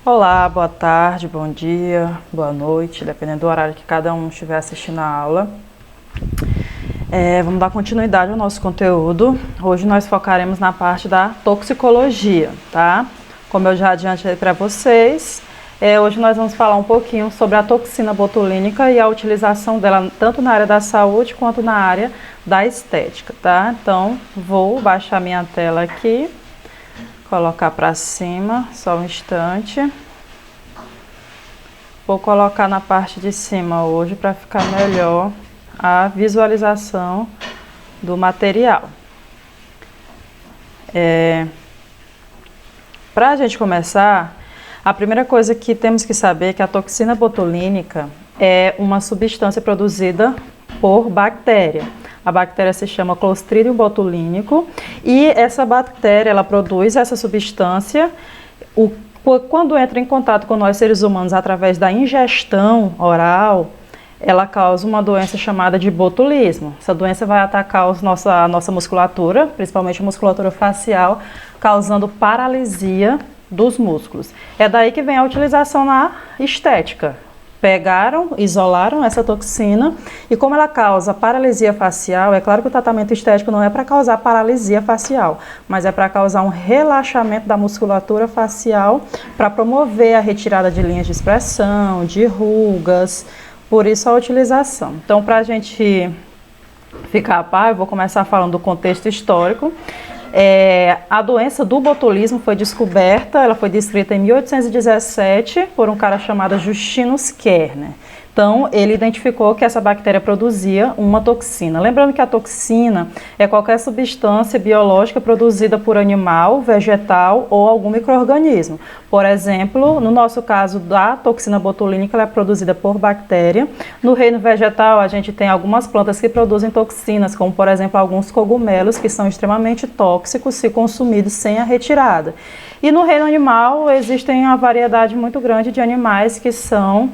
Olá, boa tarde, bom dia, boa noite, dependendo do horário que cada um estiver assistindo a aula. Vamos dar continuidade ao nosso conteúdo. Hoje nós focaremos na parte da toxicologia, tá? Como eu já adiantei para vocês, hoje nós vamos falar um pouquinho sobre a toxina botulínica e a utilização dela tanto na área da saúde quanto na área da estética, tá? Então, vou baixar minha tela aqui. Colocar para cima, só um instante. Vou colocar na parte de cima hoje para ficar melhor a visualização do material. Para a gente começar, a primeira coisa que temos que saber é que a toxina botulínica é uma substância produzida por bactéria. A bactéria se chama Clostridium botulínico e essa bactéria ela produz essa substância quando entra em contato com nós seres humanos através da ingestão oral, ela causa uma doença chamada de botulismo. Essa doença vai atacar a nossa musculatura, principalmente a musculatura facial, causando paralisia dos músculos. É daí que vem a utilização na estética. Isolaram essa toxina e como ela causa paralisia facial, é claro que o tratamento estético não é para causar paralisia facial, mas é para causar um relaxamento da musculatura facial para promover a retirada de linhas de expressão, de rugas, por isso a utilização. Então, para a gente ficar a par, eu vou começar falando do contexto histórico. A doença do botulismo foi descoberta, ela foi descrita em 1817 por um cara chamado Justinus Kerner. Então, ele identificou que essa bactéria produzia uma toxina. Lembrando que a toxina é qualquer substância biológica produzida por animal, vegetal ou algum micro-organismo. Por exemplo, no nosso caso da toxina botulínica, ela é produzida por bactéria. No reino vegetal, a gente tem algumas plantas que produzem toxinas, como por exemplo alguns cogumelos que são extremamente tóxicos se consumidos sem a retirada. E no reino animal, existem uma variedade muito grande de animais que são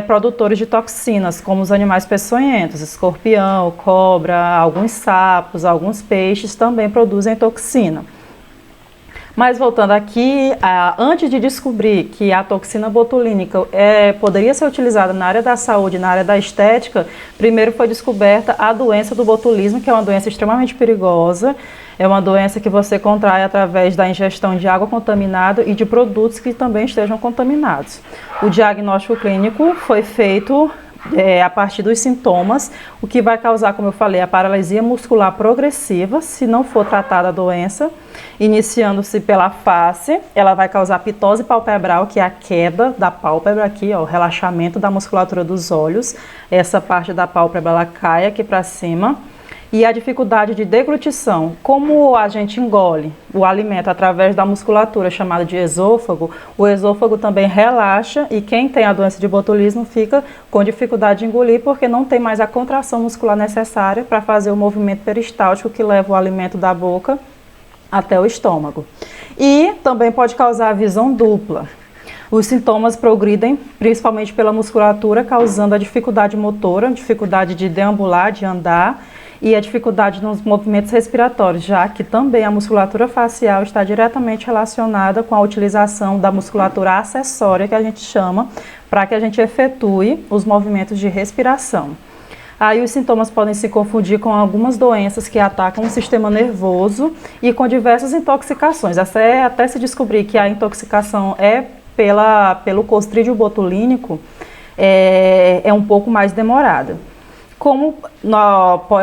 produtores de toxinas, como os animais peçonhentos, escorpião, cobra, alguns sapos, alguns peixes também produzem toxina. Mas voltando aqui, antes de descobrir que a toxina botulínica poderia ser utilizada na área da saúde, na área da estética, primeiro foi descoberta a doença do botulismo, que é uma doença extremamente perigosa. É uma doença que você contrai através da ingestão de água contaminada e de produtos que também estejam contaminados. O diagnóstico clínico foi feito a partir dos sintomas, o que vai causar, como eu falei, a paralisia muscular progressiva, se não for tratada a doença, iniciando-se pela face, ela vai causar pitose palpebral, que é a queda da pálpebra aqui, ó, o relaxamento da musculatura dos olhos, essa parte da pálpebra ela cai aqui para cima. E a dificuldade de deglutição, como a gente engole o alimento através da musculatura chamada de esôfago, o esôfago também relaxa e quem tem a doença de botulismo fica com dificuldade de engolir porque não tem mais a contração muscular necessária para fazer o movimento peristáltico que leva o alimento da boca até o estômago. E também pode causar a visão dupla. Os sintomas progridem principalmente pela musculatura, causando a dificuldade motora, dificuldade de deambular, de andar, e a dificuldade nos movimentos respiratórios, já que também a musculatura facial está diretamente relacionada com a utilização da musculatura acessória, que a gente chama, para que a gente efetue os movimentos de respiração. Aí os sintomas podem se confundir com algumas doenças que atacam o sistema nervoso e com diversas intoxicações, até se descobrir que a intoxicação é pelo Clostridium botulínico, é um pouco mais demorada. Como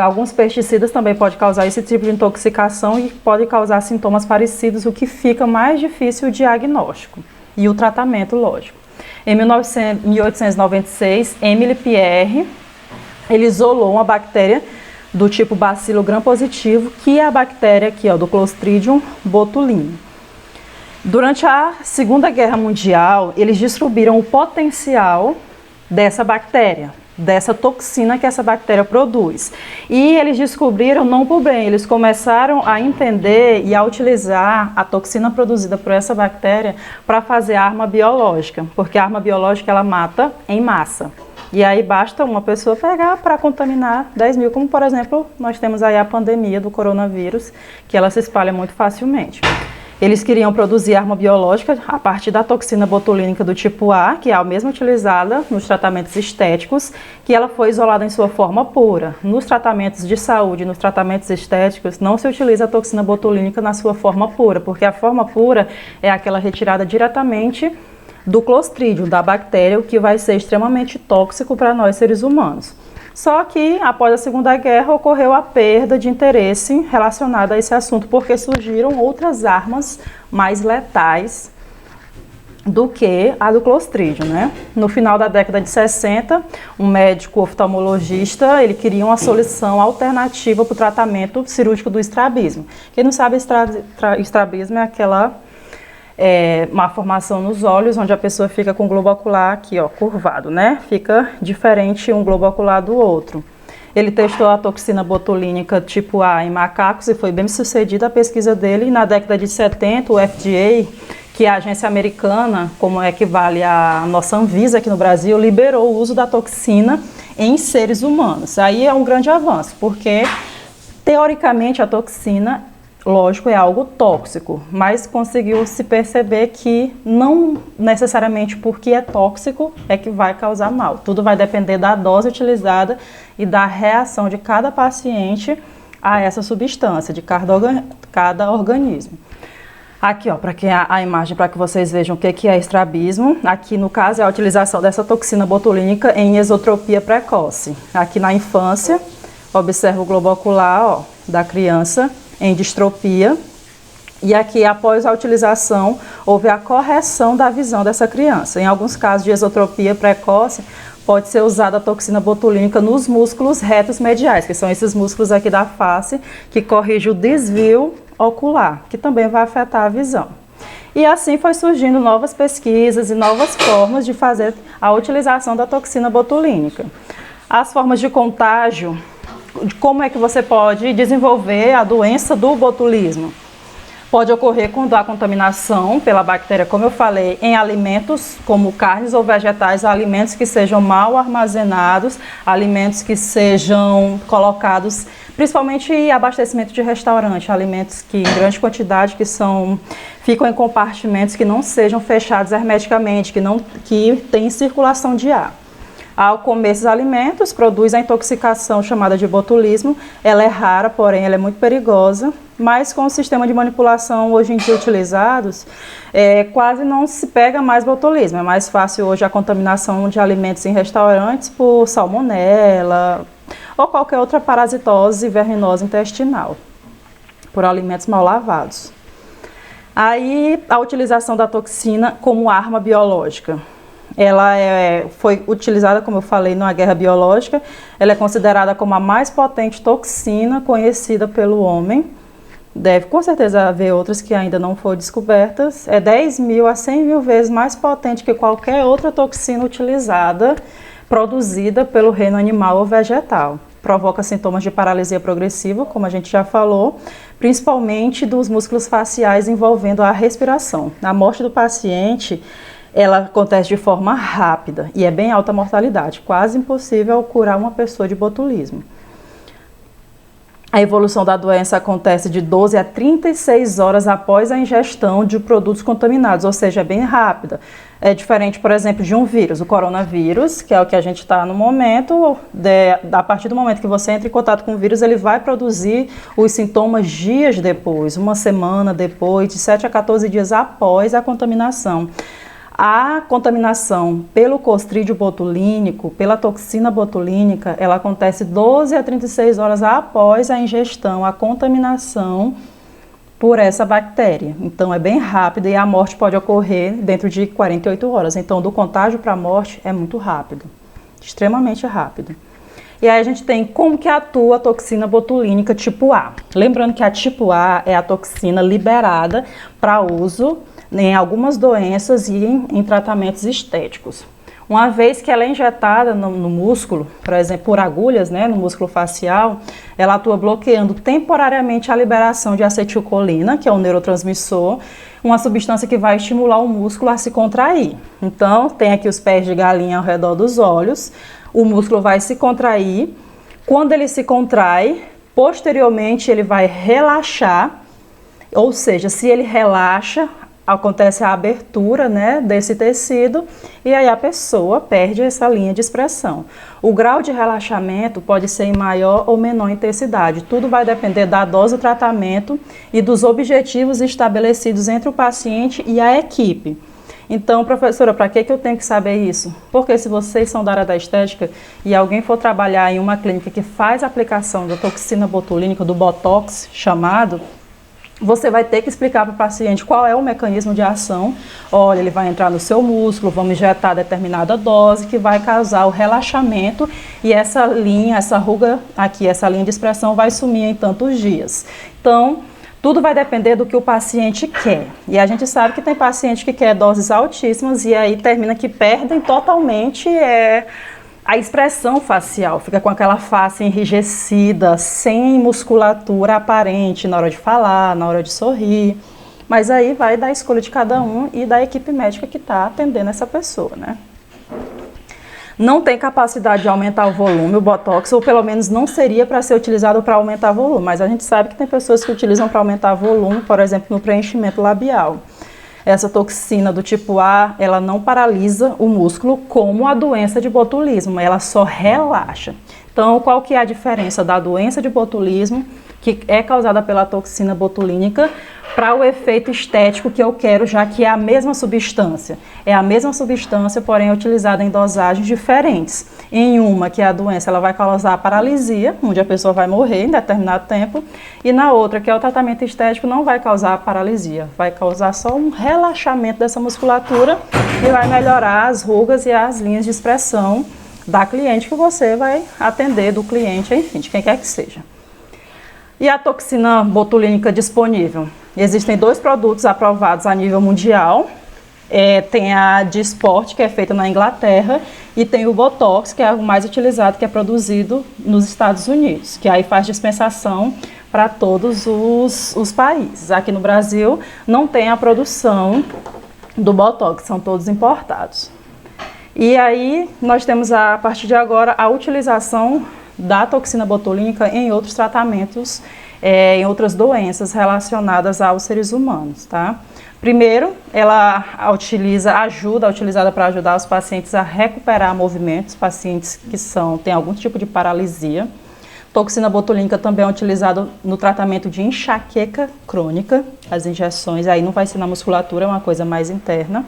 alguns pesticidas também podem causar esse tipo de intoxicação e pode causar sintomas parecidos, o que fica mais difícil o diagnóstico e o tratamento, lógico. Em 1896, Emile Pierre, ele isolou uma bactéria do tipo bacilo gram-positivo, que é a bactéria aqui, ó, do Clostridium botulinum. Durante a Segunda Guerra Mundial, eles descobriram o potencial dessa bactéria, dessa toxina que essa bactéria produz. E eles descobriram não por bem, eles começaram a entender e a utilizar a toxina produzida por essa bactéria para fazer arma biológica, porque a arma biológica ela mata em massa. E aí basta uma pessoa pegar para contaminar 10 mil, como por exemplo, nós temos aí a pandemia do coronavírus, que ela se espalha muito facilmente. Eles queriam produzir arma biológica a partir da toxina botulínica do tipo A, que é a mesma utilizada nos tratamentos estéticos, que ela foi isolada em sua forma pura. Nos tratamentos de saúde, nos tratamentos estéticos, não se utiliza a toxina botulínica na sua forma pura, porque a forma pura é aquela retirada diretamente do Clostridium, da bactéria, o que vai ser extremamente tóxico para nós seres humanos. Só que, após a Segunda Guerra, ocorreu a perda de interesse relacionada a esse assunto, porque surgiram outras armas mais letais do que a do Clostridium, né? No final da década de 60, um médico oftalmologista, ele queria uma solução alternativa para o tratamento cirúrgico do estrabismo. Quem não sabe, estrabismo é aquela má formação nos olhos, onde a pessoa fica com o globo ocular aqui, ó, curvado, né? Fica diferente um globo ocular do outro. Ele testou a toxina botulínica tipo A em macacos e foi bem sucedida a pesquisa dele. E na década de 70, o FDA, que é a agência americana, como equivale à nossa Anvisa aqui no Brasil, liberou o uso da toxina em seres humanos. Aí é um grande avanço, porque teoricamente a toxina, lógico, é algo tóxico, mas conseguiu se perceber que não necessariamente porque é tóxico é que vai causar mal. Tudo vai depender da dose utilizada e da reação de cada paciente a essa substância, de cada organismo. Aqui, ó, para que a imagem, para que vocês vejam o que é estrabismo. Aqui, no caso, é a utilização dessa toxina botulínica em esotropia precoce. Aqui na infância, observa o globo ocular, ó, da criança em distropia, e aqui após a utilização houve a correção da visão dessa criança. Em alguns casos de esotropia precoce pode ser usada a toxina botulínica nos músculos retos mediais, que são esses músculos aqui da face que corrigem o desvio ocular, que também vai afetar a visão. E assim foi surgindo novas pesquisas e novas formas de fazer a utilização da toxina botulínica. As formas de contágio, como é que você pode desenvolver a doença do botulismo? Pode ocorrer quando há contaminação pela bactéria, como eu falei, em alimentos como carnes ou vegetais, alimentos que sejam mal armazenados, alimentos que sejam colocados, principalmente em abastecimento de restaurante, alimentos que em grande quantidade ficam em compartimentos que não sejam fechados hermeticamente, que têm circulação de ar. Ao comer esses alimentos, produz a intoxicação chamada de botulismo. Ela é rara, porém ela é muito perigosa, mas com o sistema de manipulação hoje em dia utilizados, quase não se pega mais botulismo. É mais fácil hoje a contaminação de alimentos em restaurantes por salmonela ou qualquer outra parasitose verminosa intestinal, por alimentos mal lavados. Aí, a utilização da toxina como arma biológica. Ela foi utilizada, como eu falei, numa guerra biológica. Ela é considerada como a mais potente toxina conhecida pelo homem. Deve, com certeza, haver outras que ainda não foram descobertas. É 10.000 a 100.000 vezes mais potente que qualquer outra toxina utilizada, produzida pelo reino animal ou vegetal. Provoca sintomas de paralisia progressiva, como a gente já falou, principalmente dos músculos faciais envolvendo a respiração. A morte do paciente, ela acontece de forma rápida e é bem alta a mortalidade, quase impossível curar uma pessoa de botulismo. A evolução da doença acontece de 12 a 36 horas após a ingestão de produtos contaminados, ou seja, é bem rápida. É diferente, por exemplo, de um vírus, o coronavírus, que é o que a gente está no momento. A partir do momento que você entra em contato com o vírus, ele vai produzir os sintomas dias depois, uma semana depois, de 7 a 14 dias após a contaminação. A contaminação pelo Clostridium botulínico, pela toxina botulínica, ela acontece 12 a 36 horas após a ingestão, a contaminação por essa bactéria. Então é bem rápido e a morte pode ocorrer dentro de 48 horas. Então do contágio para a morte é muito rápido, extremamente rápido. E aí a gente tem como que atua a toxina botulínica tipo A. Lembrando que a tipo A é a toxina liberada para uso em algumas doenças e em tratamentos estéticos. Uma vez que ela é injetada no músculo, por exemplo, por agulhas, né, no músculo facial, ela atua bloqueando temporariamente a liberação de acetilcolina, que é um neurotransmissor, uma substância que vai estimular o músculo a se contrair. Então, tem aqui os pés de galinha ao redor dos olhos, o músculo vai se contrair. Quando ele se contrai, posteriormente ele vai relaxar. Ou seja, se ele relaxa, acontece a abertura, né, desse tecido e aí a pessoa perde essa linha de expressão. O grau de relaxamento pode ser em maior ou menor intensidade. Tudo vai depender da dose do tratamento e dos objetivos estabelecidos entre o paciente e a equipe. Então, professora, para que eu tenho que saber isso? Porque se vocês são da área da estética e alguém for trabalhar em uma clínica que faz a aplicação da toxina botulínica, do Botox chamado, você vai ter que explicar para o paciente qual é o mecanismo de ação. Olha, ele vai entrar no seu músculo, vamos injetar determinada dose que vai causar o relaxamento e essa linha, essa ruga aqui, essa linha de expressão vai sumir em tantos dias. Então, tudo vai depender do que o paciente quer. E a gente sabe que tem paciente que quer doses altíssimas e aí termina que perdem totalmente a expressão facial, fica com aquela face enrijecida, sem musculatura aparente na hora de falar, na hora de sorrir. Mas aí vai da escolha de cada um e da equipe médica que está atendendo essa pessoa, né? Não tem capacidade de aumentar o volume, o Botox, ou pelo menos não seria para ser utilizado para aumentar o volume. Mas a gente sabe que tem pessoas que utilizam para aumentar o volume, por exemplo, no preenchimento labial. Essa toxina do tipo A, ela não paralisa o músculo como a doença de botulismo, ela só relaxa. Então, qual que é a diferença da doença de botulismo, que é causada pela toxina botulínica, para o efeito estético que eu quero, já que é a mesma substância? É a mesma substância, porém utilizada em dosagens diferentes. Em uma, que é a doença, ela vai causar paralisia, onde a pessoa vai morrer em determinado tempo, e na outra, que é o tratamento estético, não vai causar paralisia, vai causar só um relaxamento dessa musculatura e vai melhorar as rugas e as linhas de expressão da cliente que você vai atender, do cliente, enfim, de quem quer que seja. E a toxina botulínica disponível? Existem 2 produtos aprovados a nível mundial. Tem a Dysport, que é feita na Inglaterra, e tem o Botox, que é o mais utilizado, que é produzido nos Estados Unidos, que aí faz dispensação para todos os países. Aqui no Brasil não tem a produção do Botox, são todos importados. E aí nós temos, a partir de agora, a utilização da toxina botulínica em outros tratamentos, em outras doenças relacionadas aos seres humanos, tá? Primeiro, ela utilizada para ajudar os pacientes a recuperar movimentos, pacientes que têm algum tipo de paralisia. Toxina botulínica também é utilizada no tratamento de enxaqueca crônica, as injeções aí não vai ser na musculatura, é uma coisa mais interna.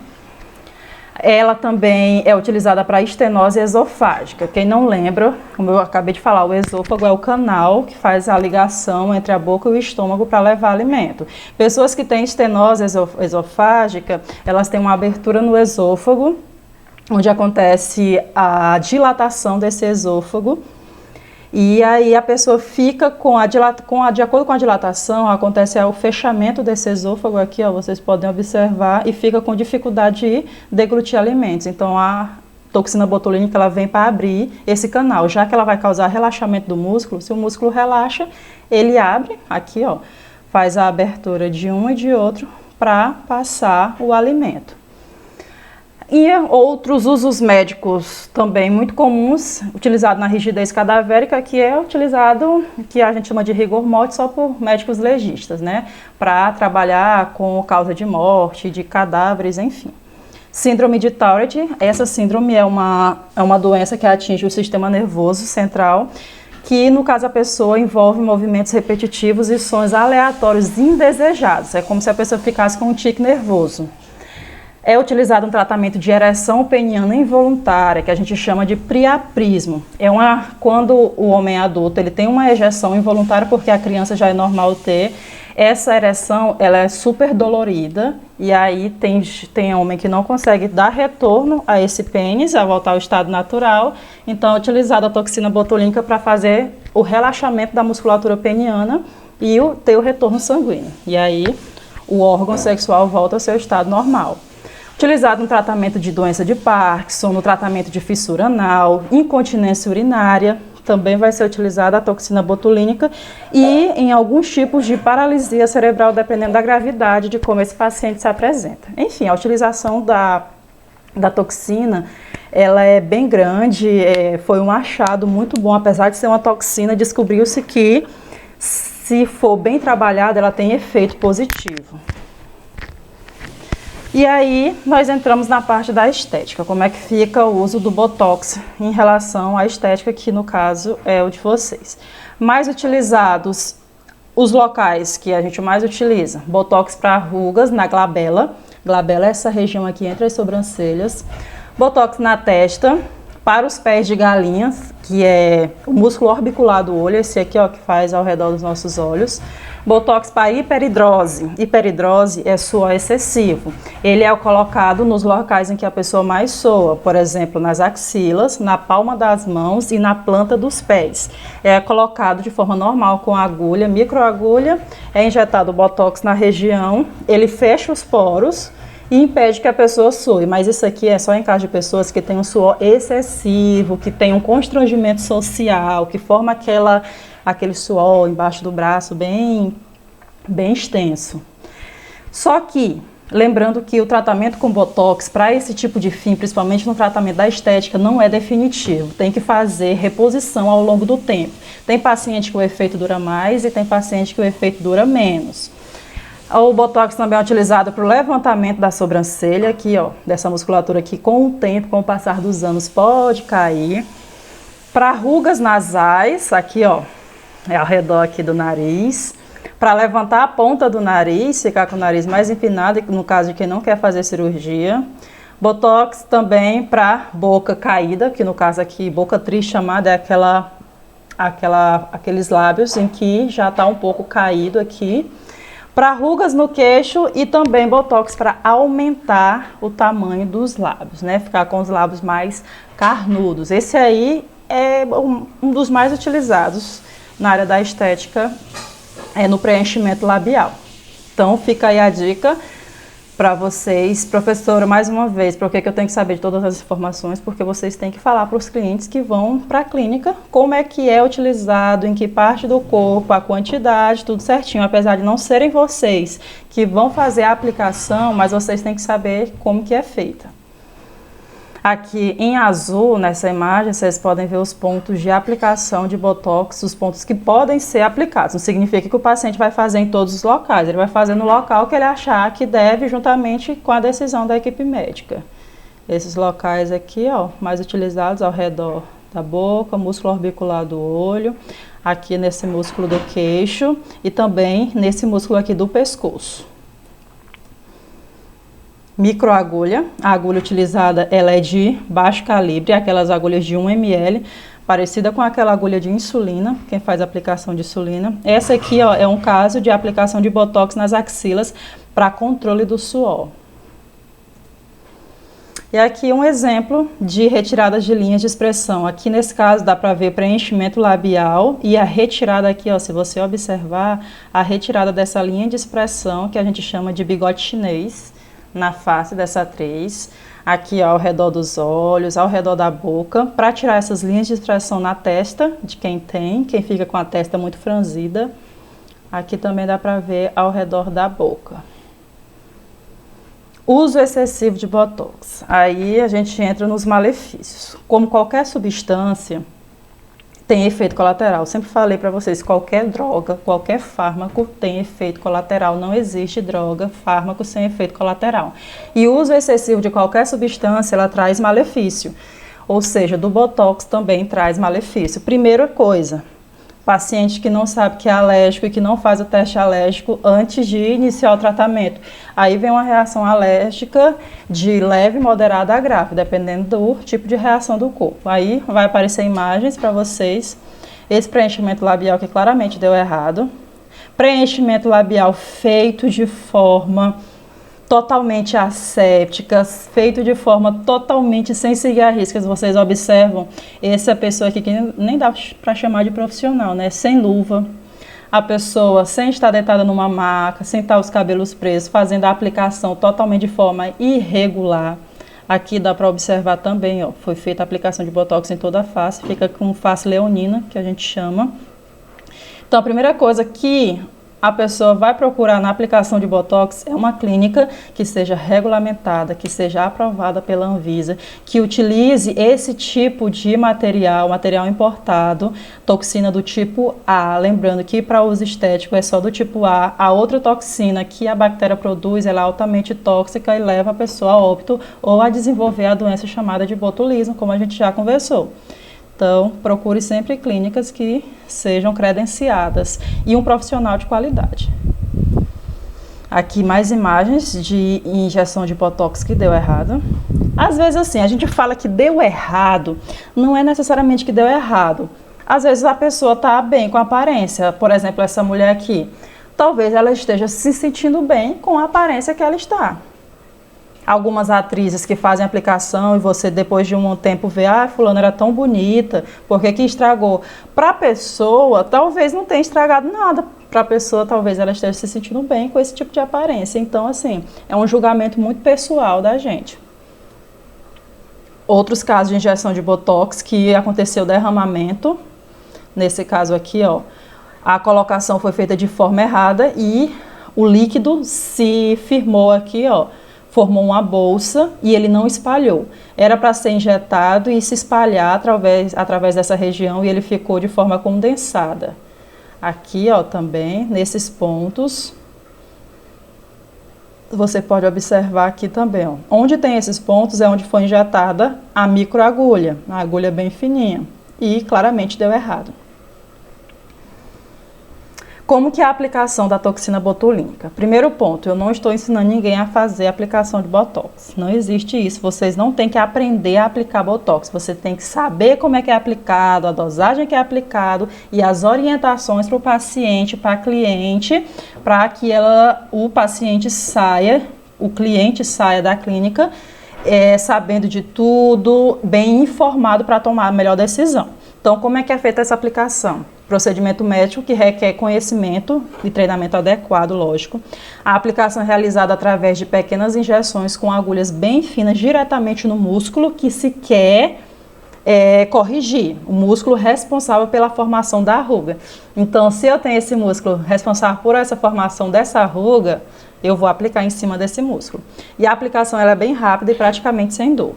Ela também é utilizada para estenose esofágica. Quem não lembra, como eu acabei de falar, o esôfago é o canal que faz a ligação entre a boca e o estômago para levar alimento. Pessoas que têm estenose esofágica, elas têm uma abertura no esôfago, onde acontece a dilatação desse esôfago. E aí a pessoa fica de acordo com a dilatação, acontece o fechamento desse esôfago aqui, ó, vocês podem observar, e fica com dificuldade de deglutir alimentos. Então a toxina botulínica ela vem para abrir esse canal, já que ela vai causar relaxamento do músculo. Se o músculo relaxa, ele abre aqui, ó, faz a abertura de um e de outro para passar o alimento. E outros usos médicos também muito comuns, utilizado na rigidez cadavérica, que é utilizado, que a gente chama de rigor mortis, só por médicos legistas, né? Para trabalhar com causa de morte, de cadáveres, enfim. Síndrome de Tourette, essa síndrome é uma doença que atinge o sistema nervoso central, que no caso a pessoa envolve movimentos repetitivos e sons aleatórios indesejados. É como se a pessoa ficasse com um tique nervoso. É utilizado um tratamento de ereção peniana involuntária, que a gente chama de priaprismo. Quando o homem adulto ele tem uma ejeção involuntária, porque a criança já é normal ter, essa ereção ela é super dolorida, e aí tem homem que não consegue dar retorno a esse pênis, a voltar ao estado natural. Então é utilizada a toxina botulínica para fazer o relaxamento da musculatura peniana e ter o retorno sanguíneo. E aí o órgão sexual volta ao seu estado normal. Utilizado no tratamento de doença de Parkinson, no tratamento de fissura anal, incontinência urinária, também vai ser utilizada a toxina botulínica e em alguns tipos de paralisia cerebral, dependendo da gravidade de como esse paciente se apresenta. Enfim, a utilização da toxina, ela é bem grande, foi um achado muito bom, apesar de ser uma toxina, descobriu-se que se for bem trabalhada, ela tem efeito positivo. E aí, nós entramos na parte da estética, como é que fica o uso do Botox em relação à estética, que no caso é o de vocês. Mais utilizados, os locais que a gente mais utiliza, Botox para rugas na glabela. Glabela é essa região aqui entre as sobrancelhas. Botox na testa, para os pés de galinhas, que é o músculo orbicular do olho, esse aqui ó, que faz ao redor dos nossos olhos. Botox para hiperidrose. Hiperidrose é suor excessivo. Ele é colocado nos locais em que a pessoa mais soa, por exemplo, nas axilas, na palma das mãos e na planta dos pés. É colocado de forma normal com agulha, microagulha, é injetado o Botox na região, ele fecha os poros e impede que a pessoa sue, mas isso aqui é só em caso de pessoas que têm um suor excessivo, que tem um constrangimento social, que forma aquele suor embaixo do braço bem extenso. Só que, lembrando que o tratamento com Botox, para esse tipo de fim, principalmente no tratamento da estética, não é definitivo. Tem que fazer reposição ao longo do tempo. Tem paciente que o efeito dura mais e tem paciente que o efeito dura menos. O Botox também é utilizado para o levantamento da sobrancelha, aqui ó, dessa musculatura aqui, com o tempo, com o passar dos anos, pode cair. Para rugas nasais, aqui ó, é ao redor aqui do nariz. Para levantar a ponta do nariz, ficar com o nariz mais empinado, no caso de quem não quer fazer cirurgia. Botox também para boca caída, que no caso aqui, boca triste chamada, é aqueles lábios em que já está um pouco caído aqui. Para rugas no queixo e também Botox para aumentar o tamanho dos lábios, né? Ficar com os lábios mais carnudos. Esse aí é um dos mais utilizados na área da estética, no preenchimento labial. Então fica aí a dica para vocês. Professora, mais uma vez, por que eu tenho que saber de todas as informações? Porque vocês têm que falar para os clientes que vão para a clínica como é que é utilizado, em que parte do corpo, a quantidade, tudo certinho. Apesar de não serem vocês que vão fazer a aplicação, mas vocês têm que saber como que é feita. Aqui em azul, nessa imagem, vocês podem ver os pontos de aplicação de Botox, os pontos que podem ser aplicados. Não significa que o paciente vai fazer em todos os locais, ele vai fazer no local que ele achar que deve, juntamente com a decisão da equipe médica. Esses locais aqui, ó, mais utilizados ao redor da boca, músculo orbicular do olho, aqui nesse músculo do queixo e também nesse músculo aqui do pescoço. Microagulha, a agulha utilizada ela é de baixo calibre, aquelas agulhas de 1 ml, parecida com aquela agulha de insulina, quem faz aplicação de insulina. Essa aqui ó, é um caso de aplicação de Botox nas axilas para controle do suor. E aqui um exemplo de retirada de linhas de expressão. Aqui nesse caso dá para ver preenchimento labial e a retirada aqui, ó, se você observar, a retirada dessa linha de expressão que a gente chama de bigode chinês, na face dessa atriz, aqui ó, ao redor dos olhos, ao redor da boca, para tirar essas linhas de expressão na testa de quem fica com a testa muito franzida. Aqui também dá para ver ao redor da boca. Uso excessivo de Botox. Aí a gente entra nos malefícios. Como qualquer substância, tem efeito colateral. Eu sempre falei para vocês, qualquer droga, qualquer fármaco tem efeito colateral. Não existe droga, fármaco sem efeito colateral. E o uso excessivo de qualquer substância, ela traz malefício. Ou seja, do Botox também traz malefício. Primeira coisa, paciente que não sabe que é alérgico e que não faz o teste alérgico antes de iniciar o tratamento. Aí vem uma reação alérgica de leve, moderada a grave, dependendo do tipo de reação do corpo. Aí vai aparecer imagens para vocês. Esse preenchimento labial que claramente deu errado. Preenchimento labial feito de forma totalmente asséptica, feito de forma totalmente sem seguir a riscas. Vocês observam essa pessoa aqui que nem dá para chamar de profissional, né? Sem luva, a pessoa sem estar deitada numa maca, sem estar os cabelos presos, fazendo a aplicação totalmente de forma irregular. Aqui dá para observar também, ó, foi feita a aplicação de Botox em toda a face, fica com face leonina, que a gente chama. Então a primeira coisa que a pessoa vai procurar na aplicação de Botox é uma clínica que seja regulamentada, que seja aprovada pela Anvisa, que utilize esse tipo de material importado, toxina do tipo A. Lembrando que para uso estético é só do tipo A. A outra toxina que a bactéria produz, ela é altamente tóxica e leva a pessoa a óbito ou a desenvolver a doença chamada de botulismo, como a gente já conversou. Então, procure sempre clínicas que sejam credenciadas e um profissional de qualidade. Aqui mais imagens de injeção de Botox que deu errado. Às vezes assim, a gente fala que deu errado, não é necessariamente que deu errado. Às vezes a pessoa está bem com a aparência, por exemplo, essa mulher aqui. Talvez ela esteja se sentindo bem com a aparência que ela está. Algumas atrizes que fazem aplicação e você depois de um tempo vê, fulana era tão bonita, por que estragou? Para a pessoa, talvez não tenha estragado nada. Para a pessoa, talvez ela esteja se sentindo bem com esse tipo de aparência. Então, assim, é um julgamento muito pessoal da gente. Outros casos de injeção de Botox que aconteceu derramamento. Nesse caso aqui, ó, a colocação foi feita de forma errada e o líquido se firmou aqui, ó. Formou uma bolsa e ele não espalhou. Era para ser injetado e se espalhar através dessa região e ele ficou de forma condensada. Aqui, ó, também, nesses pontos, você pode observar aqui também, ó. Onde tem esses pontos é onde foi injetada a microagulha, a agulha bem fininha. E claramente deu errado. Como que é a aplicação da toxina botulínica? Primeiro ponto, eu não estou ensinando ninguém a fazer a aplicação de Botox. Não existe isso, vocês não têm que aprender a aplicar Botox. Você tem que saber como é que é aplicado, a dosagem que é aplicado e as orientações para o paciente, para a cliente, para que o paciente saia, o cliente saia da clínica sabendo de tudo, bem informado para tomar a melhor decisão. Então, como é que é feita essa aplicação? Procedimento médico que requer conhecimento e treinamento adequado, lógico. A aplicação é realizada através de pequenas injeções com agulhas bem finas diretamente no músculo que se quer corrigir, o músculo responsável pela formação da ruga. Então, se eu tenho esse músculo responsável por essa formação dessa ruga, eu vou aplicar em cima desse músculo. E a aplicação ela é bem rápida e praticamente sem dor.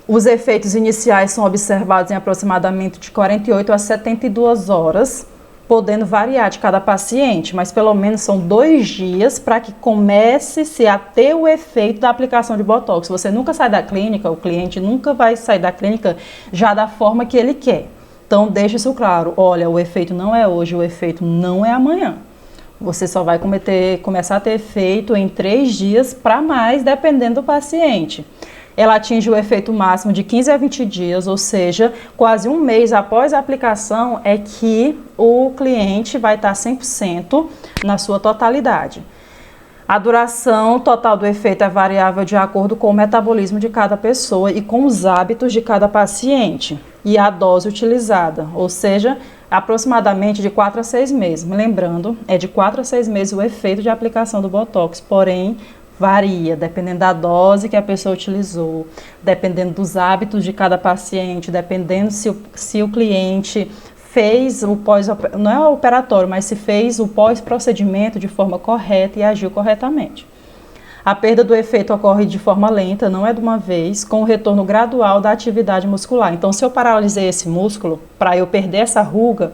Os efeitos iniciais são observados em aproximadamente de 48 a 72 horas, podendo variar de cada paciente, mas pelo menos são 2 dias para que comece a ter o efeito da aplicação de Botox. Você nunca sai da clínica, o cliente nunca vai sair da clínica já da forma que ele quer. Então, deixe isso claro, olha, o efeito não é hoje, o efeito não é amanhã. Você só vai começar a ter efeito em 3 dias para mais, dependendo do paciente. Ela atinge o efeito máximo de 15 a 20 dias, ou seja, quase 1 mês após a aplicação é que o cliente vai estar 100% na sua totalidade. A duração total do efeito é variável de acordo com o metabolismo de cada pessoa e com os hábitos de cada paciente e a dose utilizada, ou seja, aproximadamente de 4 a 6 meses. Lembrando, é de 4 a 6 meses o efeito de aplicação do Botox, porém, varia, dependendo da dose que a pessoa utilizou, dependendo dos hábitos de cada paciente, dependendo se o cliente fez o não é o operatório, mas se fez o pós-procedimento de forma correta e agiu corretamente. A perda do efeito ocorre de forma lenta, não é de uma vez, com o retorno gradual da atividade muscular. Então, se eu paralisei esse músculo para eu perder essa ruga,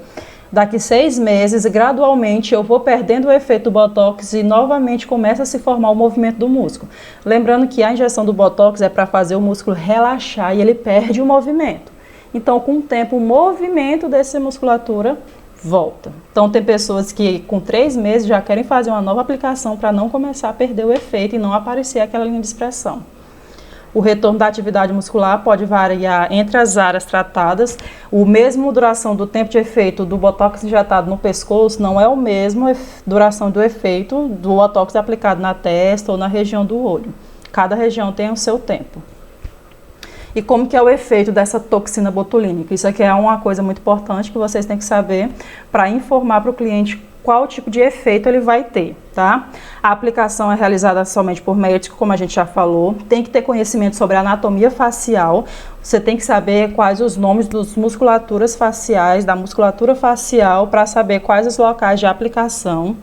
daqui 6 meses, gradualmente, eu vou perdendo o efeito do Botox e novamente começa a se formar o movimento do músculo. Lembrando que a injeção do Botox é para fazer o músculo relaxar e ele perde o movimento. Então, com o tempo, o movimento dessa musculatura volta. Então, tem pessoas que com 3 meses já querem fazer uma nova aplicação para não começar a perder o efeito e não aparecer aquela linha de expressão. O retorno da atividade muscular pode variar entre as áreas tratadas. O mesmo duração do tempo de efeito do Botox injetado no pescoço não é o mesmo duração do efeito do Botox aplicado na testa ou na região do olho. Cada região tem o seu tempo. E como que é o efeito dessa toxina botulínica? Isso aqui é uma coisa muito importante que vocês têm que saber para informar para o cliente qual tipo de efeito ele vai ter, tá? A aplicação é realizada somente por médico, como a gente já falou. Tem que ter conhecimento sobre a anatomia facial. Você tem que saber quais os nomes das musculaturas faciais, da musculatura facial, para saber quais os locais de aplicação.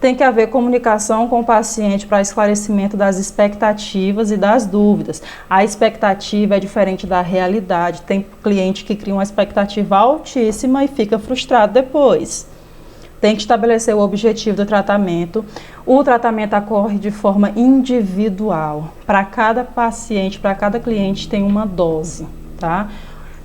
Tem que haver comunicação com o paciente para esclarecimento das expectativas e das dúvidas. A expectativa é diferente da realidade. Tem cliente que cria uma expectativa altíssima e fica frustrado depois. Tem que estabelecer o objetivo do tratamento. O tratamento ocorre de forma individual. Para cada paciente, para cada cliente tem uma dose, tá?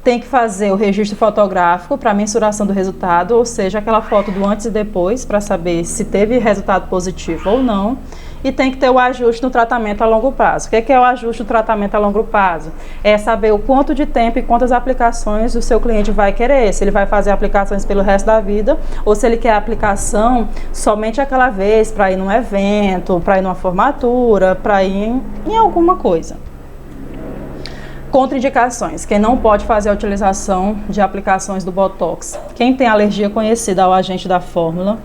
Tem que fazer o registro fotográfico para mensuração do resultado, ou seja, aquela foto do antes e depois para saber se teve resultado positivo ou não. E tem que ter o ajuste no tratamento a longo prazo. O que é o ajuste no tratamento a longo prazo? É saber o quanto de tempo e quantas aplicações o seu cliente vai querer. Se ele vai fazer aplicações pelo resto da vida ou se ele quer aplicação somente aquela vez para ir num evento, para ir numa formatura, para ir em alguma coisa. Contraindicações. Quem não pode fazer a utilização de aplicações do Botox. Quem tem alergia conhecida ao agente da fórmula.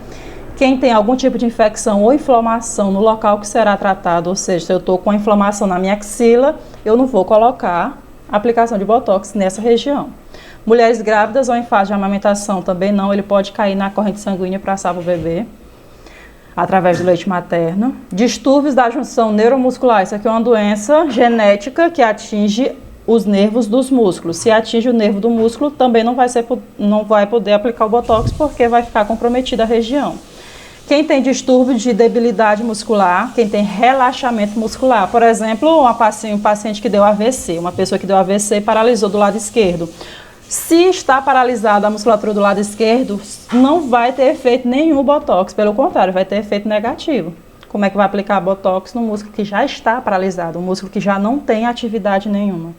Quem tem algum tipo de infecção ou inflamação no local que será tratado, ou seja, se eu estou com inflamação na minha axila, eu não vou colocar aplicação de Botox nessa região. Mulheres grávidas ou em fase de amamentação também não, ele pode cair na corrente sanguínea para passar para o bebê, através do leite materno. Distúrbios da junção neuromuscular, isso aqui é uma doença genética que atinge os nervos dos músculos. Se atinge o nervo do músculo, também não vai poder aplicar o Botox porque vai ficar comprometida a região. Quem tem distúrbio de debilidade muscular, quem tem relaxamento muscular, por exemplo, um paciente que deu AVC, uma pessoa que deu AVC e paralisou do lado esquerdo. Se está paralisada a musculatura do lado esquerdo, não vai ter efeito nenhum o Botox, pelo contrário, vai ter efeito negativo. Como é que vai aplicar Botox no músculo que já está paralisado, um músculo que já não tem atividade nenhuma?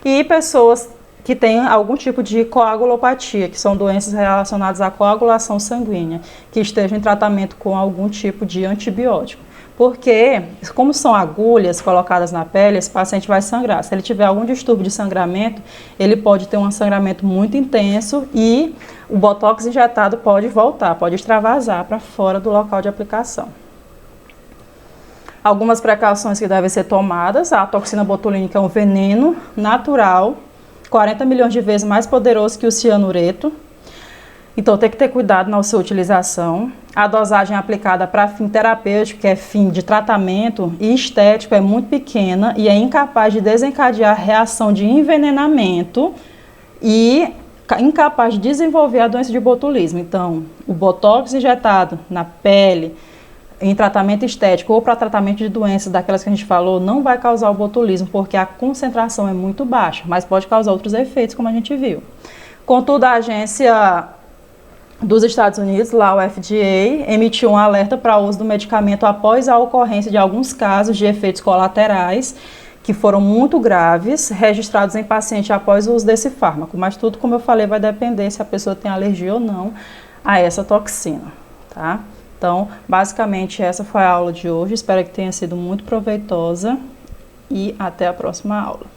E pessoas que têm algum tipo de coagulopatia, que são doenças relacionadas à coagulação sanguínea, que estejam em tratamento com algum tipo de antibiótico. Porque, como são agulhas colocadas na pele, esse paciente vai sangrar. Se ele tiver algum distúrbio de sangramento, ele pode ter um sangramento muito intenso e o Botox injetado pode voltar, pode extravasar para fora do local de aplicação. Algumas precauções que devem ser tomadas: a toxina botulínica é um veneno natural, 40 milhões de vezes mais poderoso que o cianureto. Então tem que ter cuidado na sua utilização. A dosagem aplicada para fim terapêutico, que é fim de tratamento, e estético é muito pequena e é incapaz de desencadear reação de envenenamento e incapaz de desenvolver a doença de botulismo. Então, o Botox injetado na pele, em tratamento estético ou para tratamento de doenças daquelas que a gente falou, não vai causar o botulismo, porque a concentração é muito baixa, mas pode causar outros efeitos, como a gente viu. Contudo, a agência dos Estados Unidos, lá o FDA, emitiu um alerta para o uso do medicamento após a ocorrência de alguns casos de efeitos colaterais, que foram muito graves, registrados em paciente após o uso desse fármaco. Mas tudo, como eu falei, vai depender se a pessoa tem alergia ou não a essa toxina, tá? Então, basicamente, essa foi a aula de hoje. Espero que tenha sido muito proveitosa e até a próxima aula.